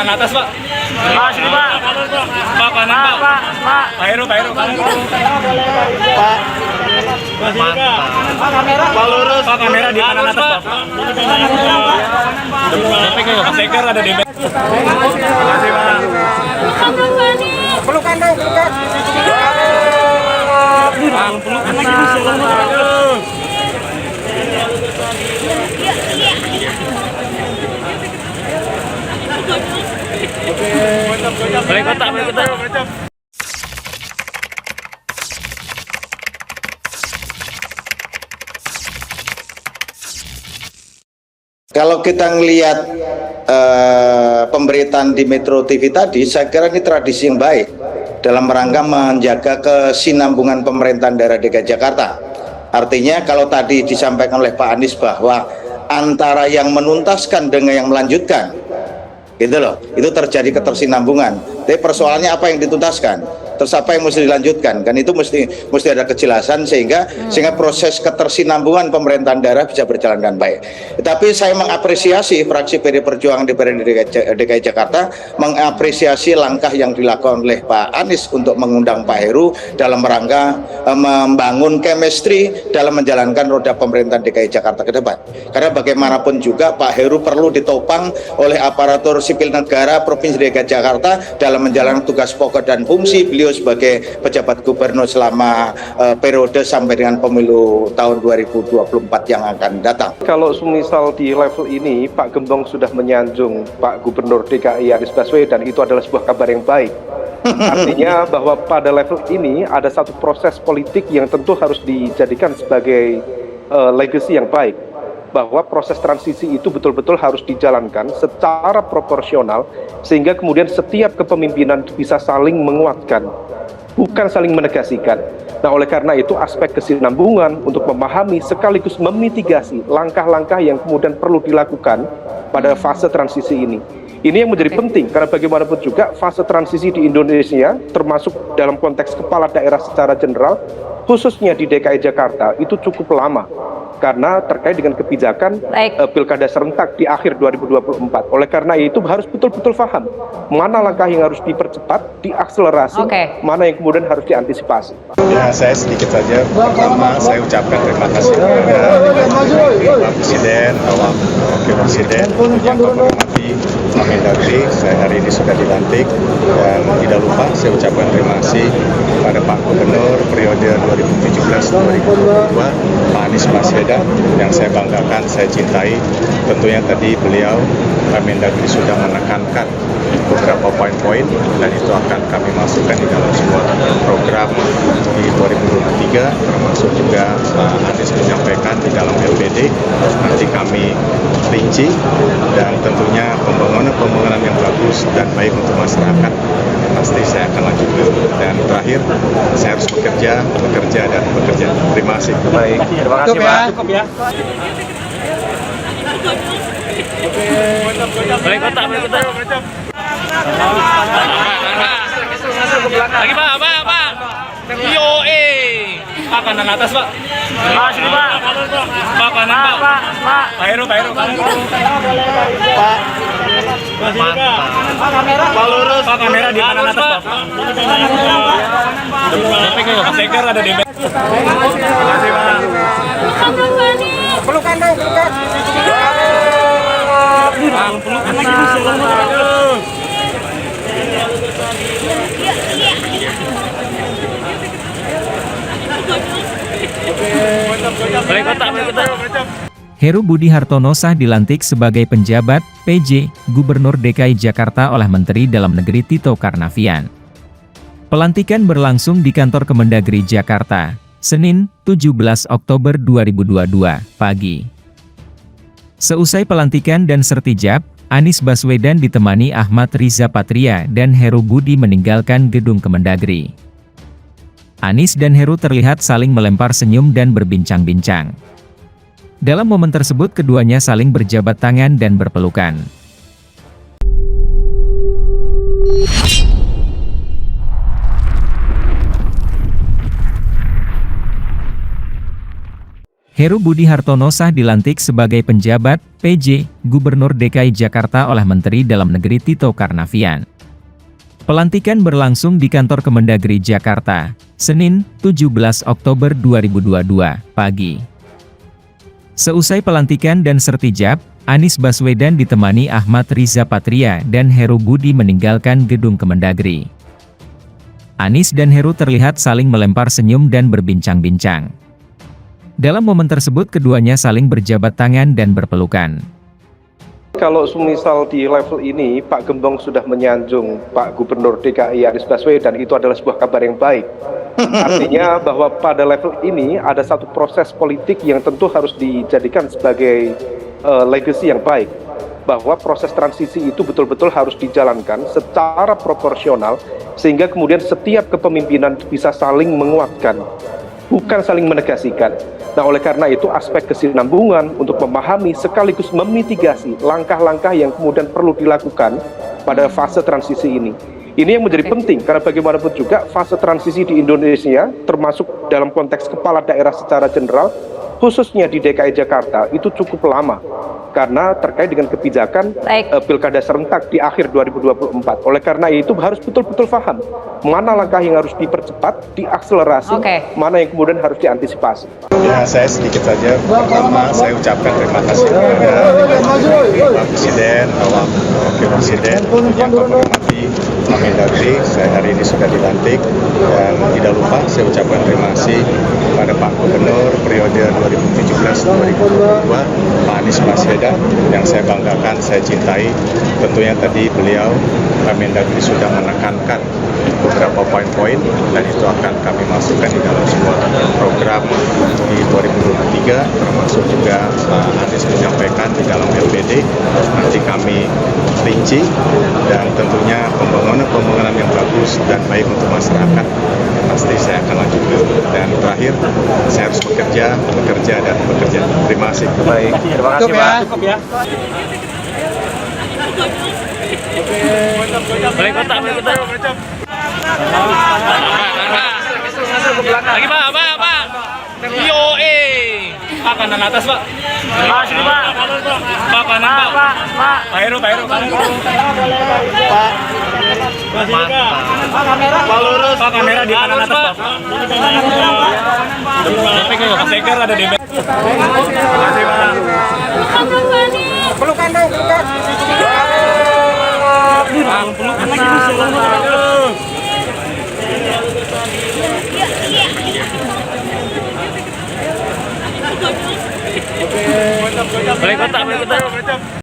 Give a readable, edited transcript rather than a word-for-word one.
kanan atas, Pak. Pak, sini Pak. Pak, kanan, Pak. Pak Heru. Pak. Pak lurus. Pak kamera di kanan atas, Pak. Pak Seker ada DP. Terima kasih, Pak. Pelukan dong, pelukan. Pelukan lagi. Balik kota. Kalau kita ngelihat pemberitaan di Metro TV tadi, saya kira ini tradisi yang baik dalam rangka menjaga kesinambungan pemerintahan daerah DKI Jakarta. Artinya kalau tadi disampaikan oleh Pak Anies bahwa antara yang menuntaskan dengan yang melanjutkan, gitu loh, itu terjadi ketersinambungan. Tapi persoalannya apa yang dituntaskan? Terus apa yang mesti dilanjutkan? Kan itu mesti ada kejelasan sehingga proses ketersinambungan pemerintahan daerah bisa berjalan dengan baik. Tapi saya mengapresiasi fraksi PD Perjuangan DPRD DKI Jakarta mengapresiasi langkah yang dilakukan oleh Pak Anies untuk mengundang Pak Heru dalam rangka membangun chemistry dalam menjalankan roda pemerintahan DKI Jakarta ke depan. Karena bagaimanapun juga Pak Heru perlu ditopang oleh aparatur sipil negara Provinsi DKI Jakarta dalam menjalankan tugas pokok dan fungsi beliau sebagai pejabat gubernur selama periode sampai dengan pemilu tahun 2024 yang akan datang. Kalau semisal di level ini Pak Gembong sudah menyanjung Pak Gubernur DKI Anies Baswedan, itu adalah sebuah kabar yang baik. Artinya bahwa pada level ini ada satu proses politik yang tentu harus dijadikan sebagai legacy yang baik, bahwa proses transisi itu betul-betul harus dijalankan secara proporsional sehingga kemudian setiap kepemimpinan bisa saling menguatkan, bukan saling menegasikan. Nah, oleh karena itu aspek kesinambungan untuk memahami sekaligus memitigasi langkah-langkah yang kemudian perlu dilakukan pada fase transisi ini. Ini yang menjadi penting karena bagaimanapun juga fase transisi di Indonesia termasuk dalam konteks kepala daerah secara general khususnya di DKI Jakarta itu cukup lama karena terkait dengan kebijakan pilkada serentak di akhir 2024. Oleh karena itu harus betul-betul paham mana langkah yang harus dipercepat, diakselerasi, mana yang kemudian harus diantisipasi. Ya, saya sedikit saja. Pertama, saya ucapkan terima kasih kepada Pak Presiden, Bapak Wakil Presiden yang kami hormati, Pak Mendagri. Saya hari ini sudah dilantik dan tidak lupa saya ucapkan terima kasih kepada Pak Gubernur periode 2017-2022, Pak Anies Baswedan, yang saya banggakan, saya cintai. Tentunya tadi beliau, Pak Mendagri, sudah menekankan beberapa poin-poin dan itu akan kami masukkan di dalam sebuah program di 2023, termasuk juga Pak Anies menyampaikan di dalam LPD nanti kami rinci dan tentunya pembangunan yang bagus dan baik untuk masyarakat pasti saya akan lanjutkan. Dan terakhir saya harus bekerja. Terima kasih. Baik, terima kasih Pak. Cukup ya. Balik kota. Lagi Pak. IOE. Pak kanan atas, Pak. Pak, sini Pak. Pak kanan, Pak. Pak Heru. Pak Pak lurus. Pak kamera di kanan atas, Pak. Pak Seker ada DP. Terima kasih, Pak. Pelukan dong, pelukan. Pelukan lagi. Balik kota. Heru Budi Hartono sah dilantik sebagai penjabat PJ Gubernur DKI Jakarta oleh Menteri Dalam Negeri Tito Karnavian. Pelantikan berlangsung di kantor Kemendagri Jakarta, Senin, 17 Oktober 2022, pagi. Seusai pelantikan dan sertijab, Anies Baswedan ditemani Ahmad Riza Patria dan Heru Budi meninggalkan gedung Kemendagri. Anies dan Heru terlihat saling melempar senyum dan berbincang-bincang. Dalam momen tersebut keduanya saling berjabat tangan dan berpelukan. Heru Budi Hartono sah dilantik sebagai penjabat PJ Gubernur DKI Jakarta oleh Menteri Dalam Negeri Tito Karnavian. Pelantikan berlangsung di kantor Kemendagri Jakarta, Senin, 17 Oktober 2022, pagi. Seusai pelantikan dan sertijab, Anies Baswedan ditemani Ahmad Riza Patria dan Heru Budi meninggalkan gedung Kemendagri. Anies dan Heru terlihat saling melempar senyum dan berbincang-bincang. Dalam momen tersebut keduanya saling berjabat tangan dan berpelukan. Kalau semisal di level ini Pak Gembong sudah menyanjung Pak Gubernur DKI Anies Baswedan, itu adalah sebuah kabar yang baik. Artinya bahwa pada level ini ada satu proses politik yang tentu harus dijadikan sebagai legacy yang baik. Bahwa proses transisi itu betul-betul harus dijalankan secara proporsional sehingga kemudian setiap kepemimpinan bisa saling menguatkan, bukan saling menegasikan. Nah, oleh karena itu aspek kesinambungan untuk memahami sekaligus memitigasi langkah-langkah yang kemudian perlu dilakukan pada fase transisi ini. Ini yang menjadi penting karena bagaimanapun juga fase transisi di Indonesia termasuk dalam konteks kepala daerah secara general khususnya di DKI Jakarta itu cukup lama karena terkait dengan kebijakan pilkada serentak di akhir 2024. Oleh karena itu harus betul-betul paham mana langkah yang harus dipercepat, diakselerasi, mana yang kemudian harus diantisipasi. Ya, saya sedikit saja. Pertama, saya ucapkan terima kasih kepada Pak Presiden, Bapak Wakil Presiden yang kami hormati Pak Mendagri. Saya hari ini sudah dilantik dan tidak lupa saya ucapkan terima kasih kepada Pak Gubernur periode 2017-2022 Pak Anies Baswedan yang saya banggakan, saya cintai. Tentunya tadi beliau Pak Mendagri sudah menekankan beberapa poin-poin dan itu akan kami masukkan di dalam sebuah program di 2023, termasuk juga Pak Anies menyampaikan di dalam LPD nanti kami rinci dan tentunya pembangunan yang bagus dan baik untuk masyarakat pasti saya akan lanjutkan. Dan terakhir saya harus bekerja dan bekerja. Terima kasih. Baik, terima kasih Pak. Cukup ya. Balik kotak. Lagi Pak. BOA. Pak kanan atas Pak. Pak, sini Pak. Pak kanan Pak. Pak. Pak Heru. Pak lurus. Pak kamera di kanan atas Pak. Sampai ke Pak Segar ada di. Terima kasih Pak. Pelukan dong, pelukan. Balik kotak.